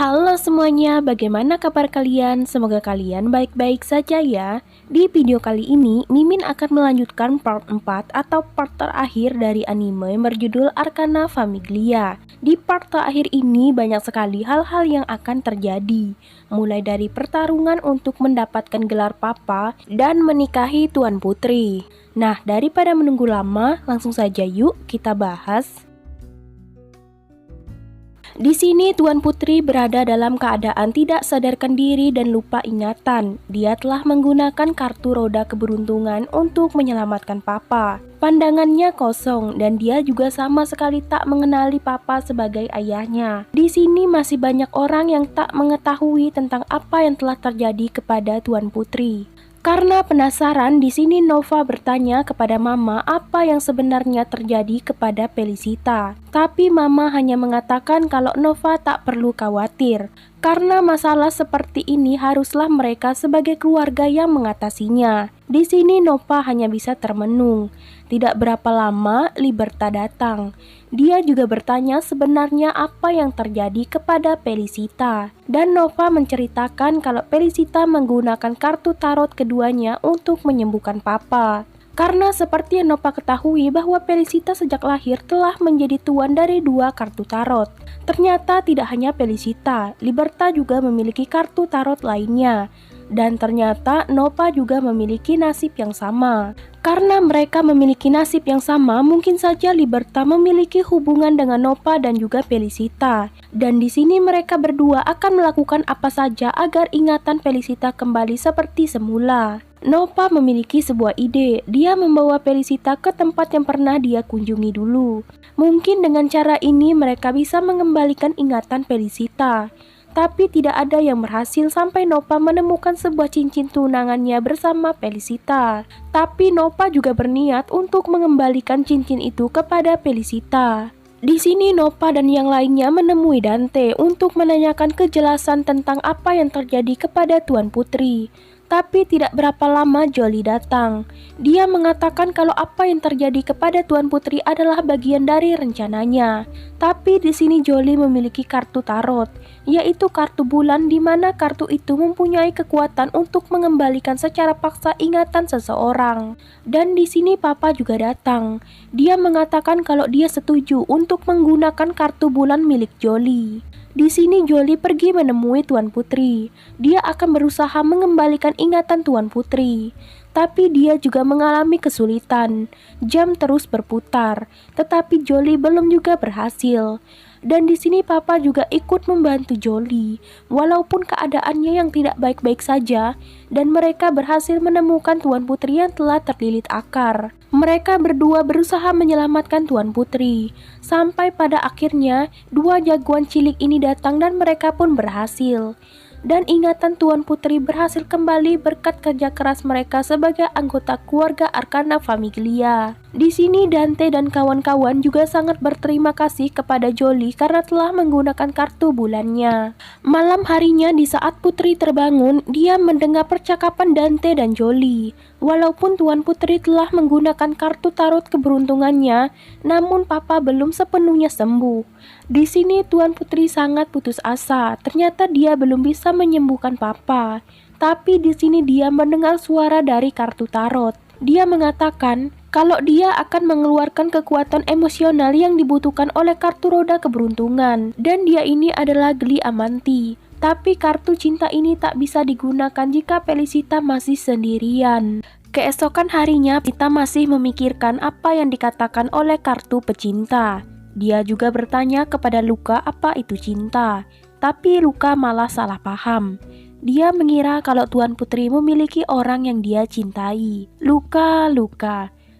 Halo semuanya, bagaimana kabar kalian? Semoga kalian baik-baik saja ya. Di video kali ini, Mimin akan melanjutkan part 4 atau part terakhir dari anime berjudul Arcana Famiglia. Di part terakhir ini banyak sekali hal-hal yang akan terjadi, mulai dari pertarungan untuk mendapatkan gelar papa dan menikahi Tuan Putri. Nah, daripada menunggu lama, langsung saja yuk kita bahas. Di sini Tuan Putri berada dalam keadaan tidak sadarkan diri dan lupa ingatan. Dia telah menggunakan kartu roda keberuntungan untuk menyelamatkan Papa. Pandangannya kosong dan dia juga sama sekali tak mengenali Papa sebagai ayahnya. Di sini masih banyak orang yang tak mengetahui tentang apa yang telah terjadi kepada Tuan Putri. Karena penasaran, di sini Nova bertanya kepada Mama apa yang sebenarnya terjadi kepada Felicita. Tapi Mama hanya mengatakan kalau Nova tak perlu khawatir. Karena masalah seperti ini haruslah mereka sebagai keluarga yang mengatasinya. Di sini Nova hanya bisa termenung. Tidak berapa lama Liberta datang. Dia juga bertanya sebenarnya apa yang terjadi kepada Felicita. Dan Nova menceritakan kalau Felicita menggunakan kartu tarot keduanya untuk menyembuhkan Papa. Karena seperti yang Nova ketahui bahwa Felicita sejak lahir telah menjadi tuan dari 2 kartu tarot. Ternyata tidak hanya Felicita, Liberta juga memiliki kartu tarot lainnya. Dan ternyata Nova juga memiliki nasib yang sama. Karena mereka memiliki nasib yang sama, mungkin saja Liberta memiliki hubungan dengan Nova dan juga Felicita. Dan di sini mereka berdua akan melakukan apa saja agar ingatan Felicita kembali seperti semula. Nova memiliki sebuah ide. Dia membawa Felicita ke tempat yang pernah dia kunjungi dulu. Mungkin dengan cara ini mereka bisa mengembalikan ingatan Felicita. Tapi tidak ada yang berhasil sampai Nova menemukan sebuah cincin tunangannya bersama Felicita. Tapi Nova juga berniat untuk mengembalikan cincin itu kepada Felicita. Di sini Nova dan yang lainnya menemui Dante untuk menanyakan kejelasan tentang apa yang terjadi kepada Tuan Putri. Tapi tidak berapa lama Jolie datang. Dia mengatakan kalau apa yang terjadi kepada Tuan Putri adalah bagian dari rencananya. Tapi di sini Jolie memiliki kartu tarot, yaitu kartu bulan, di mana kartu itu mempunyai kekuatan untuk mengembalikan secara paksa ingatan seseorang. Dan di sini Papa juga datang. Dia mengatakan kalau dia setuju untuk menggunakan kartu bulan milik Jolie. Di sini Jolie pergi menemui Tuan Putri. Dia akan berusaha mengembalikan ingatan Tuan Putri. Tapi dia juga mengalami kesulitan. Jam terus berputar, tetapi Jolie belum juga berhasil. Dan di sini Papa juga ikut membantu Jolie, walaupun keadaannya yang tidak baik-baik saja, dan mereka berhasil menemukan Tuan Putri yang telah terlilit akar. Mereka berdua berusaha menyelamatkan Tuan Putri, sampai pada akhirnya 2 jagoan cilik ini datang dan mereka pun berhasil. Dan ingatan Tuan Putri berhasil kembali berkat kerja keras mereka sebagai anggota keluarga Arcana Famiglia. Di sini Dante dan kawan-kawan juga sangat berterima kasih kepada Jolie karena telah menggunakan kartu bulannya. Malam harinya di saat Putri terbangun, dia mendengar percakapan Dante dan Jolie. Walaupun Tuan Putri telah menggunakan kartu tarot keberuntungannya, namun Papa belum sepenuhnya sembuh. Di sini Tuan Putri sangat putus asa. Ternyata dia belum bisa menyembuhkan Papa. Tapi di sini dia mendengar suara dari kartu tarot. Dia mengatakan kalau dia akan mengeluarkan kekuatan emosional yang dibutuhkan oleh kartu roda keberuntungan. Dan dia ini adalah Gli Amanti. Tapi kartu cinta ini tak bisa digunakan jika Felicita masih sendirian. Keesokan harinya kita masih memikirkan apa yang dikatakan oleh kartu pecinta. Dia juga bertanya kepada Luka apa itu cinta. Tapi Luka malah salah paham. Dia mengira kalau Tuan Putri memiliki orang yang dia cintai. Luka.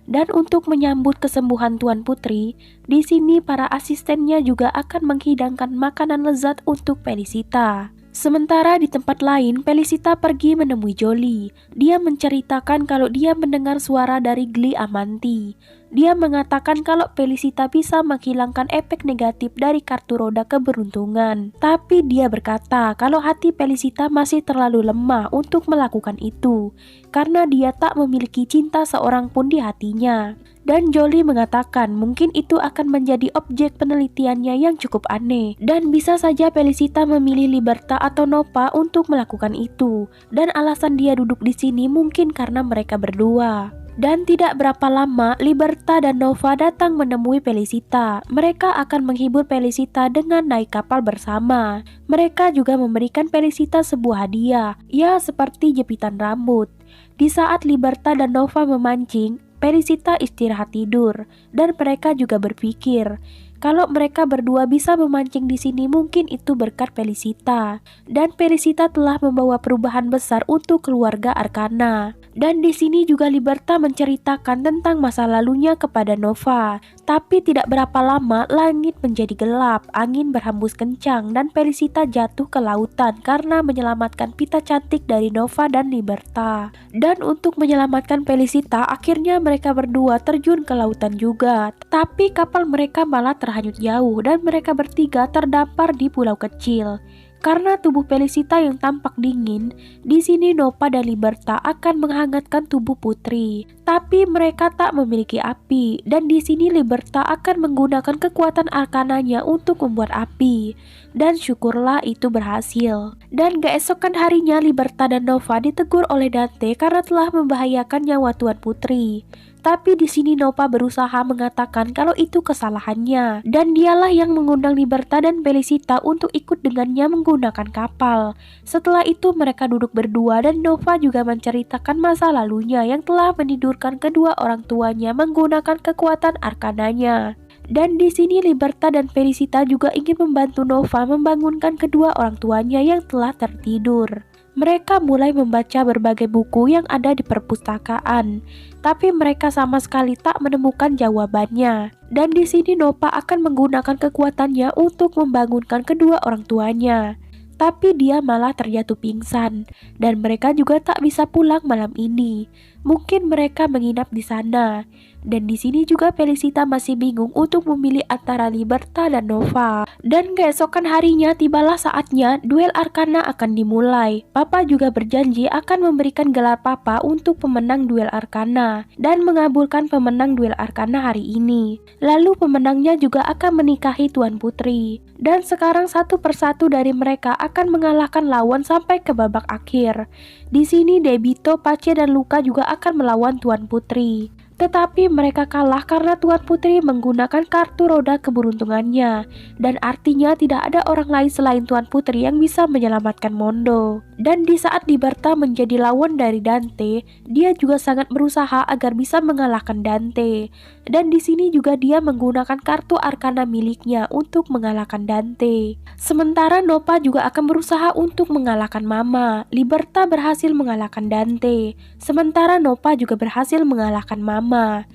Dan untuk menyambut kesembuhan Tuan Putri, di sini para asistennya juga akan menghidangkan makanan lezat untuk Felicita. Sementara di tempat lain, Felicita pergi menemui Jolie. Dia menceritakan kalau dia mendengar suara dari Gli Amanti. Dia mengatakan kalau Felicita bisa menghilangkan efek negatif dari kartu roda keberuntungan. Tapi dia berkata kalau hati Felicita masih terlalu lemah untuk melakukan itu, karena dia tak memiliki cinta seorang pun di hatinya. Dan Jolie mengatakan mungkin itu akan menjadi objek penelitiannya yang cukup aneh. Dan bisa saja Felicita memilih Liberta atau Nova untuk melakukan itu. Dan alasan dia duduk di sini mungkin karena mereka berdua. Dan tidak berapa lama, Liberta dan Nova datang menemui Felicita. Mereka akan menghibur Felicita dengan naik kapal bersama. Mereka juga memberikan Felicita sebuah hadiah, ya seperti jepitan rambut. Di saat Liberta dan Nova memancing, Felicita istirahat tidur, dan mereka juga berpikir kalau mereka berdua bisa memancing di sini mungkin itu berkat Felicita. Dan Felicita telah membawa perubahan besar untuk keluarga Arcana. Dan di sini juga Liberta menceritakan tentang masa lalunya kepada Nova. Tapi tidak berapa lama langit menjadi gelap, angin berhembus kencang dan Felicita jatuh ke lautan karena menyelamatkan pita cantik dari Nova dan Liberta. Dan untuk menyelamatkan Felicita, akhirnya mereka berdua terjun ke lautan juga. Tapi kapal mereka malah terhanyut jauh dan mereka bertiga terdampar di pulau kecil. Karena tubuh Felicita yang tampak dingin, di sini Nova dan Liberta akan menghangatkan tubuh putri. Tapi mereka tak memiliki api, dan di sini Liberta akan menggunakan kekuatan arkananya untuk membuat api. Dan syukurlah itu berhasil. Dan keesokan harinya Liberta dan Nova ditegur oleh Dante karena telah membahayakan nyawa Tuan Putri. Tapi di sini Nova berusaha mengatakan kalau itu kesalahannya dan dialah yang mengundang Liberta dan Felicita untuk ikut dengannya menggunakan kapal. Setelah itu mereka duduk berdua dan Nova juga menceritakan masa lalunya yang telah menidurkan kedua orang tuanya menggunakan kekuatan arkananya. Dan di sini Liberta dan Felicita juga ingin membantu Nova membangunkan kedua orang tuanya yang telah tertidur. Mereka mulai membaca berbagai buku yang ada di perpustakaan, tapi mereka sama sekali tak menemukan jawabannya. Dan di sini Nova akan menggunakan kekuatannya untuk membangunkan kedua orang tuanya. Tapi dia malah terjatuh pingsan, dan mereka juga tak bisa pulang malam ini. Mungkin mereka menginap di sana. Dan di sini juga Felicita masih bingung untuk memilih antara Liberta dan Nova. Dan keesokan harinya tibalah saatnya duel Arcana akan dimulai. Papa juga berjanji akan memberikan gelar Papa untuk pemenang duel Arcana dan mengabulkan pemenang duel Arcana hari ini. Lalu pemenangnya juga akan menikahi Tuan Putri. Dan sekarang satu persatu dari mereka akan mengalahkan lawan sampai ke babak akhir. Di sini Debito, Pace dan Luka juga akan melawan Tuan Putri. Tetapi mereka kalah karena Tuan Putri menggunakan kartu roda keberuntungannya. Dan artinya tidak ada orang lain selain Tuan Putri yang bisa menyelamatkan Mondo. Dan di saat Liberta menjadi lawan dari Dante, dia juga sangat berusaha agar bisa mengalahkan Dante. Dan di sini juga dia menggunakan kartu Arcana miliknya untuk mengalahkan Dante. Sementara Nova juga akan berusaha untuk mengalahkan Mama. Liberta berhasil mengalahkan Dante. Sementara Nova juga berhasil mengalahkan Mama.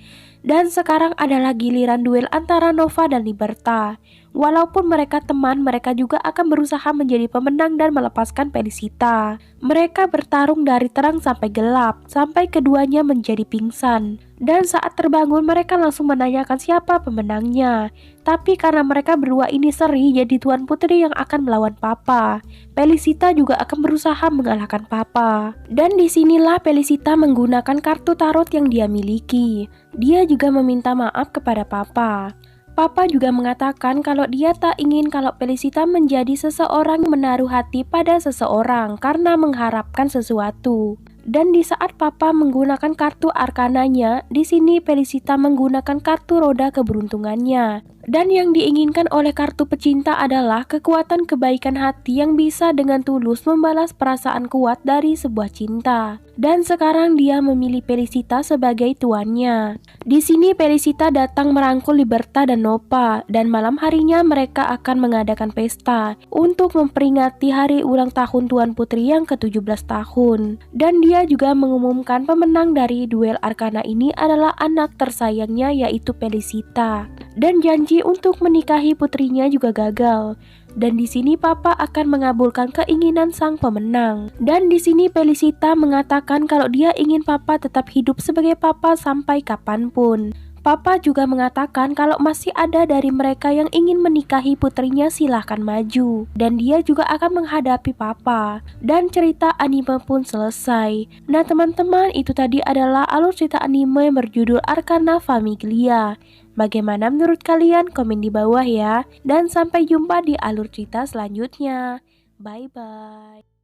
Dan sekarang adalah giliran duel antara Nova dan Liberta. Walaupun mereka teman, mereka juga akan berusaha menjadi pemenang dan melepaskan Felicita. Mereka bertarung dari terang sampai gelap, sampai keduanya menjadi pingsan. Dan saat terbangun mereka langsung menanyakan siapa pemenangnya. Tapi karena mereka berdua ini seri, jadi Tuan Putri yang akan melawan Papa. Felicita juga akan berusaha mengalahkan Papa. Dan disinilah Felicita menggunakan kartu tarot yang dia miliki. Dia juga meminta maaf kepada Papa. Papa juga mengatakan kalau dia tak ingin kalau Felicita menjadi seseorang menaruh hati pada seseorang karena mengharapkan sesuatu. Dan di saat Papa menggunakan kartu arkananya, di sini Felicita menggunakan kartu roda keberuntungannya. Dan yang diinginkan oleh kartu pecinta adalah kekuatan kebaikan hati yang bisa dengan tulus membalas perasaan kuat dari sebuah cinta. Dan sekarang dia memilih Felicita sebagai tuannya. Di sini Felicita datang merangkul Liberta dan Nova, dan malam harinya mereka akan mengadakan pesta untuk memperingati hari ulang tahun Tuan Putri yang ke-17 tahun. Dan dia juga mengumumkan pemenang dari duel Arcana ini adalah anak tersayangnya yaitu Felicita. Dan janji untuk menikahi putrinya juga gagal. Dan di sini Papa akan mengabulkan keinginan sang pemenang. Dan di sini Felicita mengatakan kalau dia ingin Papa tetap hidup sebagai Papa sampai kapanpun. Papa juga mengatakan kalau masih ada dari mereka yang ingin menikahi putrinya silahkan maju. Dan dia juga akan menghadapi Papa. Dan cerita anime pun selesai. Nah teman-teman, itu tadi adalah alur cerita anime yang berjudul Arcana Famiglia. Bagaimana menurut kalian? Komen di bawah ya. Dan sampai jumpa di alur cerita selanjutnya. Bye-bye.